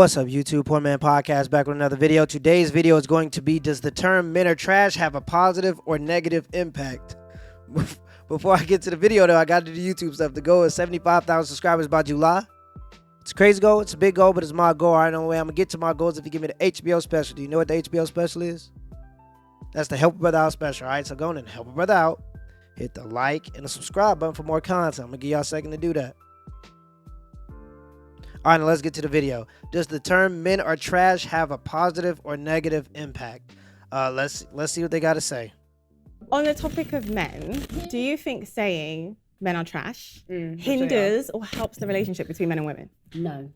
What's up, YouTube? Poor Man Podcast back with another video. Today's video is going to be, does the term men are trash have a positive or negative impact? Before I get to the video, though, I got to do YouTube stuff. The goal is 75,000 subscribers by July. It's a crazy goal. It's a big goal, but it's my goal. I know the way I'm going to get to my goals if you give me the HBO special. Do you know what the HBO special is? That's the Help a Brother Out special, all right? So go on and help a brother out. Hit the like and the subscribe button for more content. I'm going to give y'all a second to do that. All right, now let's get to the video. Does the term men are trash have a positive or negative impact? Let's see what they got to say. On the topic of men, do you think saying men are trash hinders or helps the relationship between men and women? No.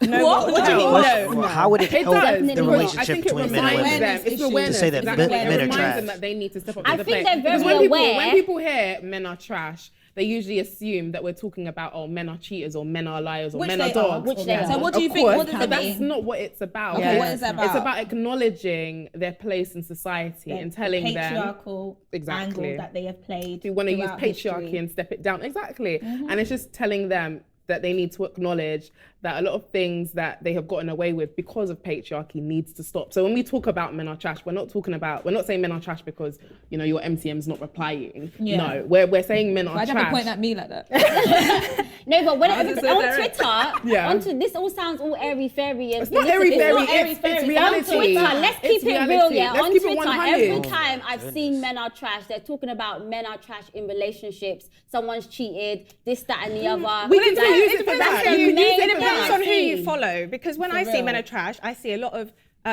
No. What do you mean no? How would it help the relationship between men and women? It's awareness. To say that men are reminds trash. them that they need to step up I to the think plate. they're very Because aware. when people hear men are trash, they usually assume that we're talking about, oh, men are cheaters or men are liars or Which men they are dogs. Which they So are. what do you Of think? course, What does but it that's mean? not what it's about. Okay, what is it about? It's about acknowledging their place in society and telling them patriarchal angle that they have played. you want to use throughout patriarchy history. and step it down. Exactly. And it's just telling them that they need to acknowledge that a lot of things that they have gotten away with because of patriarchy needs to stop. So when we talk about men are trash, we're not saying men are trash because, you know, your MCM's not replying. Yeah. No, we're saying men are Why trash. don't you point at me like that? No, but when Why is it so on direct? Twitter, this all sounds all airy-fairy. It's not airy-fairy, it's reality. On Twitter, let's keep It's it real, reality. yeah. Let's On keep it Twitter, 100. every time I've seen men are trash, they're talking about men are trash in relationships. Someone's cheated, this, that, and the other. We can still use it for that. It You can use it for depends that. on who you follow, because when I see real. men are trash, I see a lot of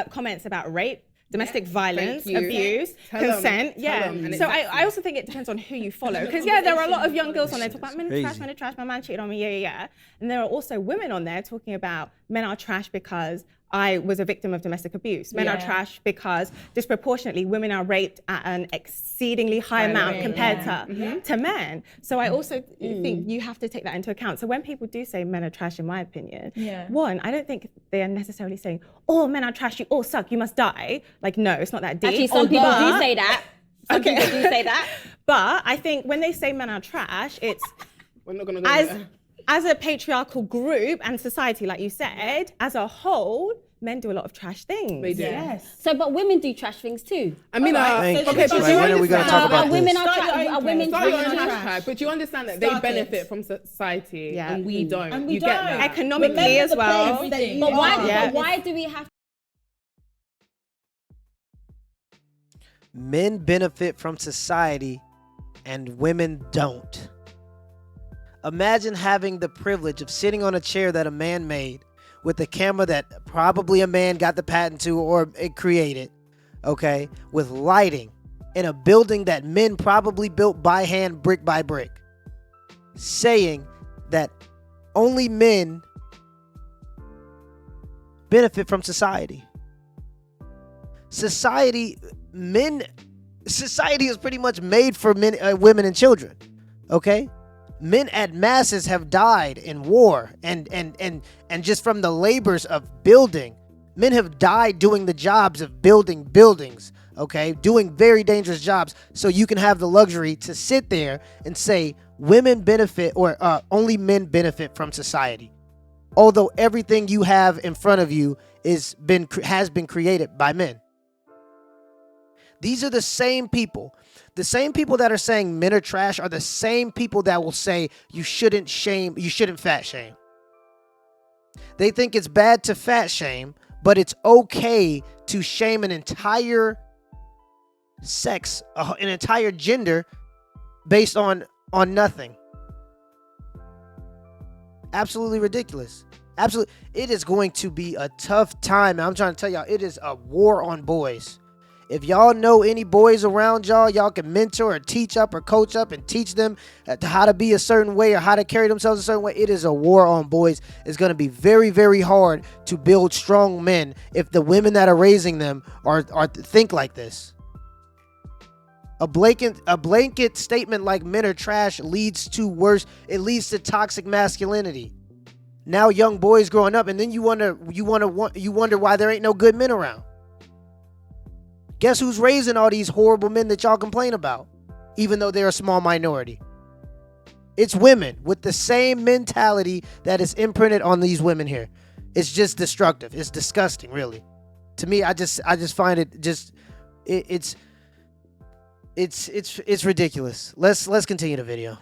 comments about rape, domestic violence, Thank you. abuse, Tell 'em. consent. Tell 'em. And So it's I also think it depends on who you follow, because there are a lot of young girls on there talking about men are trash, men are trash, my man cheated on me, yeah. And there are also women on there talking about men are trash because I was a victim of domestic abuse. Men are trash because disproportionately women are raped at an exceedingly high amount compared to men. So I also think you have to take that into account. So when people do say men are trash, in my opinion, one, I don't think they are necessarily saying, all men are trash, you all suck, you must die. Like, no, it's not that deep. Actually, some people do say that. Some people do say that. But I think when they say men are trash, it's We're not going to go there. as a patriarchal group and society, like you said, as a whole, men do a lot of trash things. They do. Yes. So, but women do trash things too. I mean, Thank you. okay, but Like, you when are we going to understand- talk about Are women this? are women Start your own trash? hashtag, but you understand that they Start it. benefit from society and we don't. And we you get don't. that? Economically Remember as the well. place that you But why? are. Yeah. But why do we have? Men benefit from society and women don't. Imagine having the privilege of sitting on a chair that a man made with a camera that probably a man got the patent to or it created, okay, with lighting in a building that men probably built by hand, brick by brick, saying that only men benefit from society. Society is pretty much made for men, women and children, okay? Men at masses have died in war and just from the labors of building. Men have died doing the jobs of building buildings, okay? Doing very dangerous jobs. So you can have the luxury to sit there and say women benefit or only men benefit from society. Although everything you have in front of you has been created by men. These are the same people. The same people that are saying men are trash are the same people that will say you shouldn't fat shame. They think it's bad to fat shame, but it's okay to shame an entire sex, an entire gender based on nothing. Absolutely ridiculous. Absolutely. It is going to be a tough time. I'm trying to tell y'all, it is a war on boys. If y'all know any boys around y'all can mentor or teach up or coach up and teach them how to be a certain way or how to carry themselves a certain way. It is a war on boys. It's going to be very, very hard to build strong men if the women that are raising them are think like this. A blanket statement like men are trash leads to worse. It leads to toxic masculinity. Now young boys growing up, and then you wonder why there ain't no good men around. Guess who's raising all these horrible men that y'all complain about, even though they're a small minority? It's women with the same mentality that is imprinted on these women here. It's just destructive. It's disgusting, really. To me, I just find it just it's ridiculous. Let's continue the video.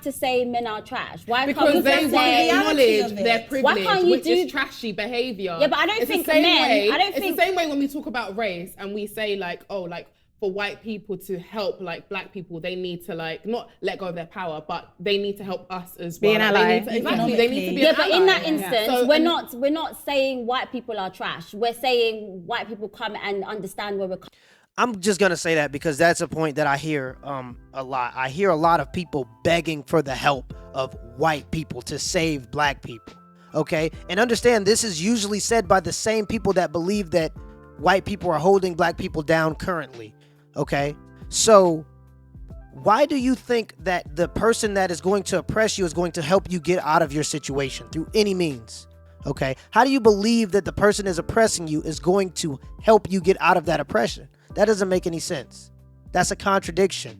To say men are trash. Why because can't they you want to acknowledge their Why privilege, can't you which do is trashy behavior. Yeah, but I don't it's think the same men. way, I don't it's think the same way when we talk about race and we say like, oh, like for white people to help like black people, they need to like not let go of their power, but they need to help us as well. Be an ally. Exactly, they need to be yeah, an but ally. in that instance, So, we're not saying white people are trash. We're saying white people come and understand where we're coming. I'm just gonna say that because that's a point that I hear a lot. I hear a lot of people begging for the help of white people to save black people. Okay, and understand this is usually said by the same people that believe that white people are holding black people down currently. Okay, so why do you think that the person that is going to oppress you is going to help you get out of your situation through any means? Okay, how do you believe that the person is oppressing you is going to help you get out of that oppression? That doesn't make any sense. That's a contradiction.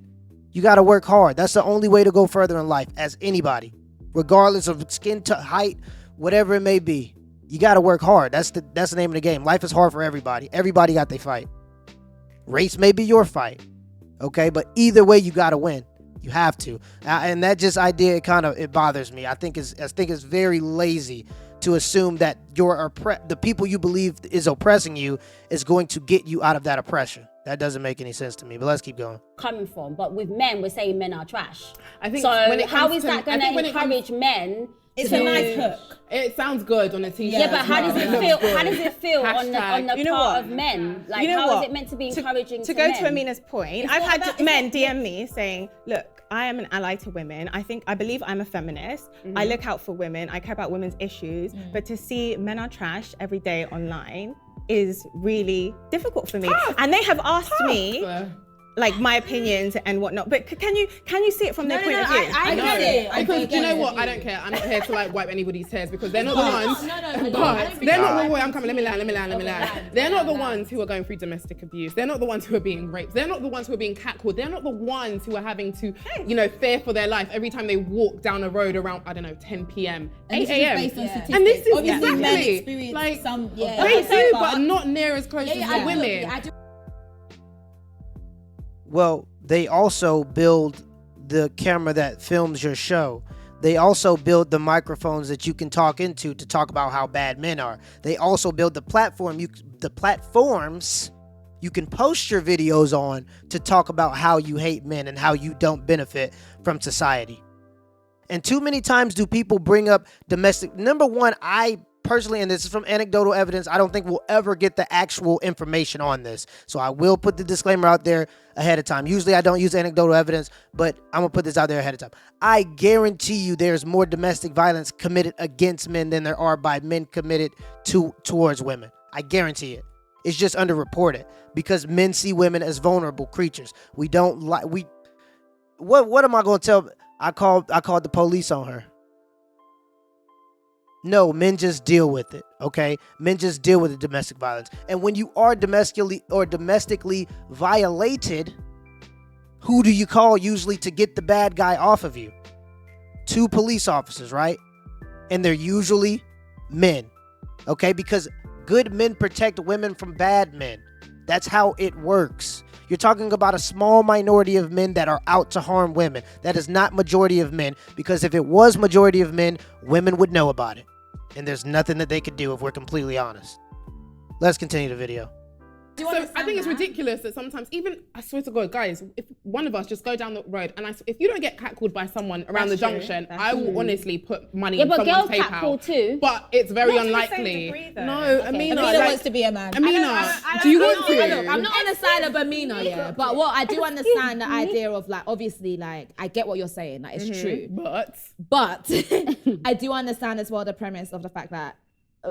You got to work hard. That's the only way to go further in life as anybody, regardless of skin height, whatever it may be. You got to work hard. That's the name of the game. Life is hard for everybody. Everybody got their fight. Race may be your fight, okay? But either way, you got to win. You have to. And that just idea, it bothers me. I think it's very lazy to assume that the people you believe is oppressing you is going to get you out of that oppression. That doesn't make any sense to me, but let's keep going. Coming from, but with men, we're saying men are trash. I think so. When How is that going to encourage men? It's a nice hook. It sounds good on a t-shirt. Yeah, but how does it feel? How does it feel on the part of men? Like, how is it meant to be encouraging to go men? to Amina's point, I've had men DM me saying, look, I am an ally to women. I believe I'm a feminist. I look out for women. I care about women's issues. But to see men are trash every day online is really difficult for me. And they have asked me like my opinions and whatnot. But can you see it from their point of view? I get it. Because do you know what? I don't care. I'm not here to like wipe anybody's tears because they're not the ones. They're not. Wait, I'm coming. Let me land. They're not the ones who are going through domestic abuse. They're not the ones who are being raped. They're not the ones who are being catcalled. They're not the ones who are having to, fear for their life every time they walk down a road around 10 p.m., 8 a.m. And this is obviously men exactly experience like some. they do, but not near as close as the women. Well, they also build the camera that films your show. They also build the microphones that you can talk into to talk about how bad men are. They also build the platforms you can post your videos on to talk about how you hate men and how you don't benefit from society. And too many times do people bring up domestic. Number one, I personally, and this is from anecdotal evidence, I don't think we'll ever get the actual information on this. So I will put the disclaimer out there ahead of time. Usually I don't use anecdotal evidence, but I'm going to put this out there ahead of time. I guarantee you there's more domestic violence committed against men than there are by men committed towards women. I guarantee it. It's just underreported because men see women as vulnerable creatures. We don't like, what am I going to tell? I called the police on her. No, men just deal with it, okay? Men just deal with the domestic violence. And when you are domestically violated, who do you call usually to get the bad guy off of you? 2 police officers, right? And they're usually men, okay? Because good men protect women from bad men. That's how it works. You're talking about a small minority of men that are out to harm women. That is not majority of men, because if it was majority of men, women would know about it. And there's nothing that they could do if we're completely honest. Let's continue the video. So I think it's ridiculous that sometimes, even, I swear to God, guys, if one of us just go down the road and if you don't get catcalled by someone around the junction, I will honestly put money in someone's PayPal. Catcall too. But it's very unlikely. No, Amina wants to be a man. Amina, do you want to? Look, I'm not on the side of Amina, yeah. But what I do understand the idea of like, obviously, like, I get what you're saying, like, it's true. But But I do understand as well the premise of the fact that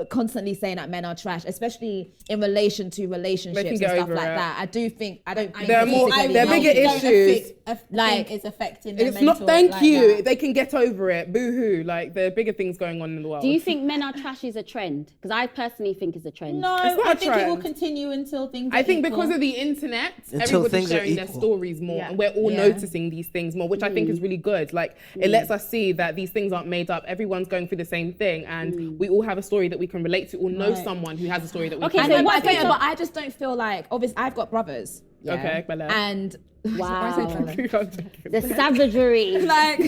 constantly saying that men are trash, especially in relation to relationships and get stuff over like it. that. I don't think There are more- there are bigger issues. Like it's affecting their It's mental, not. Thank like you. that. They can get over it. Boo hoo. Like there are bigger things going on in the world. Do you think men are trash is a trend? Because I personally think it's a trend. No, It's not I a think it will trend. continue until things. I are think equal. because of the internet, Until everybody's things are sharing their equal. stories more, Yeah. and we're all noticing these things more, which I think is really good. Like it lets us see that these things aren't made up. Everyone's going through the same thing, and we all have a story that we can relate to, or know someone who has a story that we Okay, can so relate what- to. but I just don't feel like, obviously, I've got brothers. Yeah? Okay, Bella. And Wow. I'm joking. The savagery. like,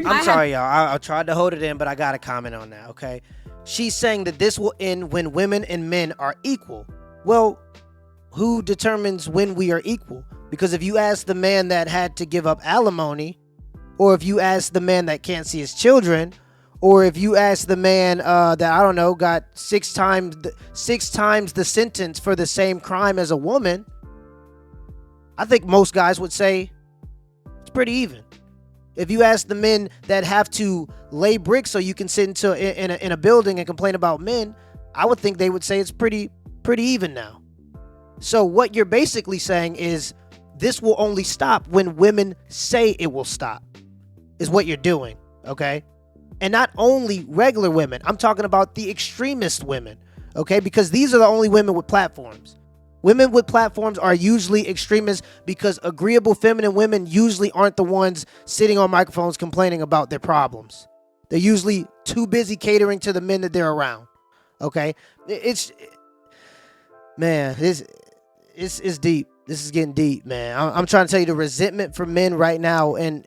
I'm sorry, y'all. I tried to hold it in, but I got to comment on that, okay? She's saying that this will end when women and men are equal. Well, who determines when we are equal? Because if you ask the man that had to give up alimony, or if you ask the man that can't see his children, or if you ask the man that, I don't know, got six times the sentence for the same crime as a woman, I think most guys would say it's pretty even. If you ask the men that have to lay bricks so you can sit in a building and complain about men, I would think they would say it's pretty even now. So what you're basically saying is this will only stop when women say it will stop, is what you're doing, okay? And not only regular women, I'm talking about the extremist women, okay? Because these are the only women with platforms. Women with platforms are usually extremists because agreeable feminine women usually aren't the ones sitting on microphones complaining about their problems. They're usually too busy catering to the men that they're around. Okay? It's deep. This is getting deep, man. I'm trying to tell you the resentment for men right now in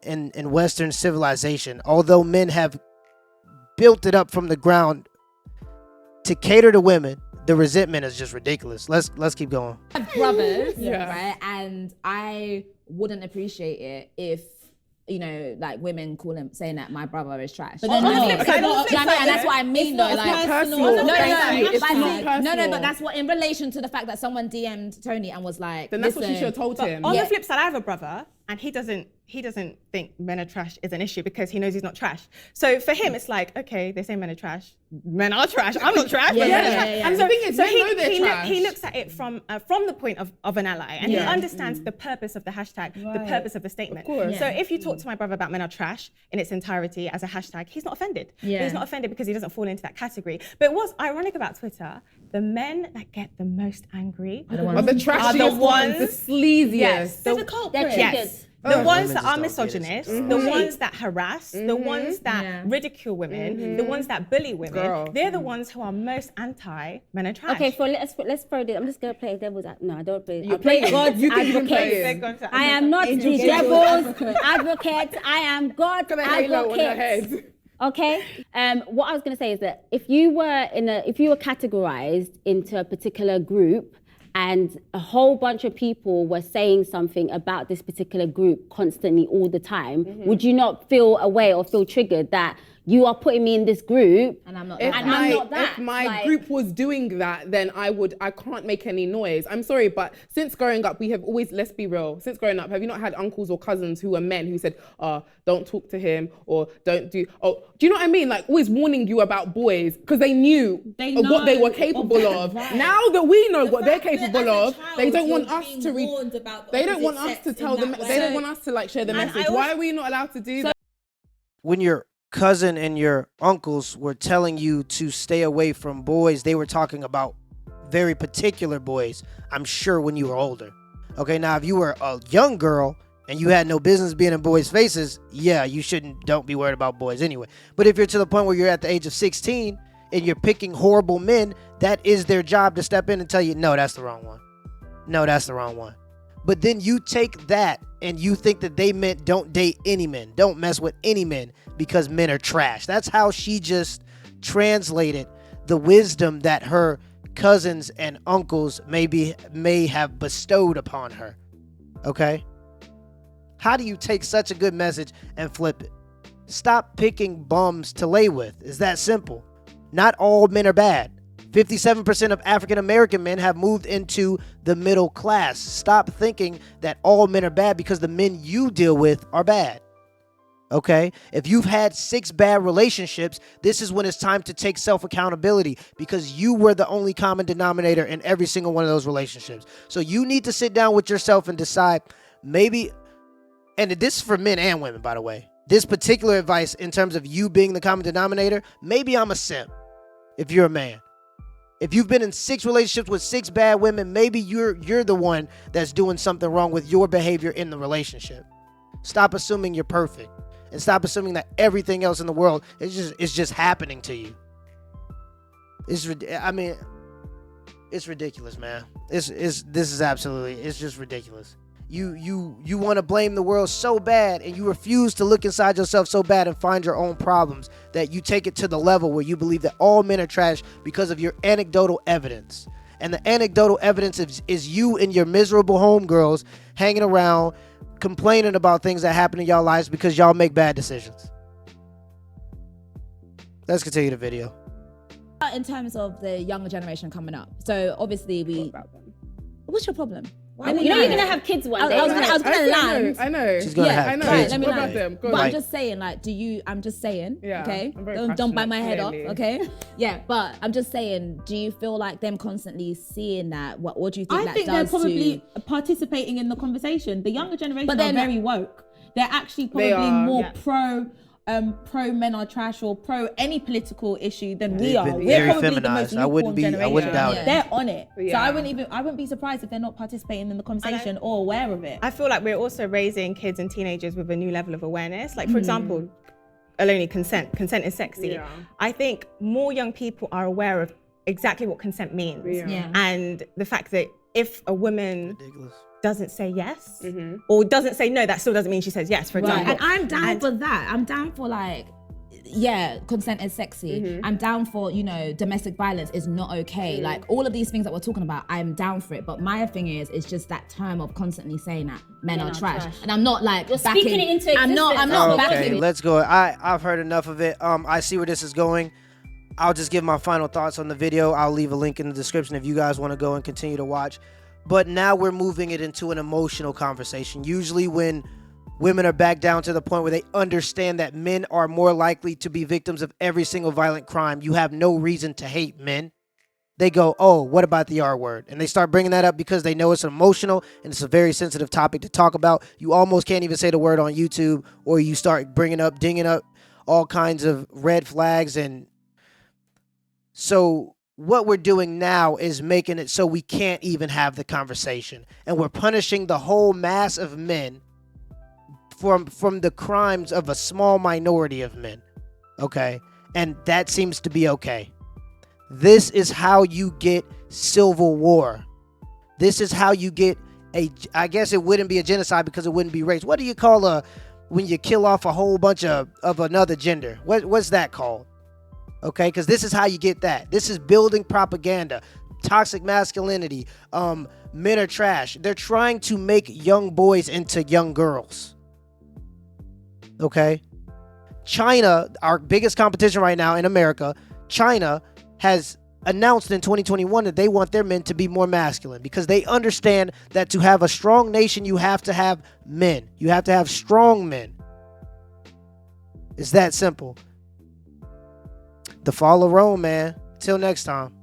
Western civilization, although men have built it up from the ground to cater to women, the resentment is just ridiculous. Let's keep going. I have brothers, Yeah. right? And I wouldn't appreciate it if, you know, like women saying that my brother is trash. But then Do you know no, what I mean? it's not- Do you know what I mean? And that's what I mean, though. It's Like, not personal. personal. no, Thank you. It's but not personal. but that's what, in relation to the fact that someone DM'd Tony and was like, Then that's what she listen, should have told him. On Yeah. the flip side, I have a brother, and he doesn't think men are trash is an issue because he knows he's not trash. So for him, it's like, okay, they say men are trash. Men are trash. I'm not trash. but men are trash. yeah. And The so, thing is, so men know they're trash. he looks at it from the point of an ally, and he understands the purpose of the hashtag, the purpose of the statement. Of course. So if you talk to my brother about men are trash in its entirety as a hashtag, he's not offended. Yeah. He's not offended because he doesn't fall into that category. But what's ironic about Twitter, the men that get the most angry Are the are trashiest the ones, the sleaziest. Yes. They're the culprit. They're triggered. Yes. The ones Women that just are don't get it. misogynist, the ones that harass, the ones that ridicule women, the ones that bully women, Girl. they're the ones who are most anti men are trash. Okay, so let's throw this. I'm just gonna play devil's. No, I don't play. You I play play it. God's You can even play it. advocate. I am not the devil's advocate. I am God's Got a halo on her advocate. head. Okay. What I was gonna say is that if you were categorized into a particular group, and a whole bunch of people were saying something about this particular group constantly all the time, would you not feel away or feel triggered that you are putting me in this group and I'm not If that. And I'm my, not that, if my like- group was doing that, then I can't make any noise. I'm sorry, but since growing up, we have always, let's be real, since growing up, have you not had uncles or cousins who are men who said, don't talk to him, or do you know what I mean? Like always warning you about boys because they knew They of what they know were capable of of. that, right. Now that we know The what they're fact that capable as a of, child they don't you're want us being to read. warned about the They don't want opposite us to sex tell in them. that They don't way. want us to like share the And I message. also- Why are we not allowed to do that? When your cousin and your uncles were telling you to stay away from boys, they were talking about very particular boys, I'm sure, when you were older. Okay, now if you were a young girl and you had no business being in boys' faces, yeah, don't be worried about boys anyway. But if you're to the point where you're at the age of 16 and you're picking horrible men, that is their job to step in and tell you, no, that's the wrong one. No, that's the wrong one. But then you take that and you think that they meant don't date any men, don't mess with any men because men are trash. That's how she just translated the wisdom that her cousins and uncles may have bestowed upon her. Okay? How do you take such a good message and flip it? Stop picking bums to lay with. It's that simple. Not all men are bad. 57% of African American men have moved into the middle class. Stop thinking that all men are bad because the men you deal with are bad. Okay? If you've had 6 bad relationships, this is when it's time to take self-accountability because you were the only common denominator in every single one of those relationships. So you need to sit down with yourself and decide maybe, and this is for men and women, by the way, this particular advice in terms of you being the common denominator, maybe I'm a simp if you're a man. If you've been in 6 relationships with 6 bad women, maybe you're the one that's doing something wrong with your behavior in the relationship. Stop assuming you're perfect. And stop assuming that everything else in the world is just happening to you. It's ridiculous, man. This is absolutely, it's just ridiculous. You want to blame the world so bad, and you refuse to look inside yourself so bad and find your own problems that you take it to the level where you believe that all men are trash because of your anecdotal evidence. And the anecdotal evidence is you and your miserable homegirls hanging around complaining about things that happen in y'all lives because y'all make bad decisions. Let's continue the video. In terms of the younger generation coming up, so obviously what's your problem? You know you're gonna have kids one day. I was gonna land. I know. She's gonna have kids. Right, let me What land. about them? Go But on. I'm just saying, like, I'm just saying, Yeah, okay? I'm very Don't bite passionate, my head clearly. off, okay? Yeah, but I'm just saying, do you feel like them constantly seeing that? What do you think I that think they're does probably participating in the conversation. The younger generation But are then- very woke. They're actually probably are, more yeah. pro men are trash or pro any political issue than we They've are. been We're very probably the feminized. most I wouldn't lukewarm generation. doubt it. They're on it. So Yeah. I wouldn't be surprised if they're not participating in the conversation or aware of it. I feel like we're also raising kids and teenagers with a new level of awareness. Like, for example, Aloni, consent. Consent is sexy. Yeah. I think more young people are aware of exactly what consent means. Yeah. And the fact that if a woman Ridiculous. doesn't say yes or doesn't say no, that still doesn't mean she says yes, for example. And I'm down for that. I'm down for, like, yeah, consent is sexy. I'm down for, domestic violence is not okay. Like, all of these things that we're talking about, I'm down for it. But my thing is, it's just that term of constantly saying that men are trash. And I'm not like You're backing speaking it into I'm not existence. Okay, backing. let's go. I've heard enough of it. I see where this is going. I'll just give my final thoughts on the video. I'll leave a link in the description if you guys want to go and continue to watch. But now we're moving it into an emotional conversation. Usually when women are back down to the point where they understand that men are more likely to be victims of every single violent crime, you have no reason to hate men. They go, oh, what about the R word? And they start bringing that up because they know it's emotional and it's a very sensitive topic to talk about. You almost can't even say the word on YouTube, or you start dinging up all kinds of red flags. And so what we're doing now is making it so we can't even have the conversation. And we're punishing the whole mass of men from the crimes of a small minority of men. Okay? And that seems to be okay. This is how you get civil war. This is how you get I guess it wouldn't be a genocide because it wouldn't be race. What do you call when you kill off a whole bunch of another gender? What's that called? Okay, because this is how you get that. This is building propaganda, toxic masculinity. Men are trash. They're trying to make young boys into young girls. Okay? China, our biggest competition right now in America, China has announced in 2021 that they want their men to be more masculine because they understand that to have a strong nation, you have to have men. You have to have strong men. It's that simple. The fall of Rome, man. Till next time.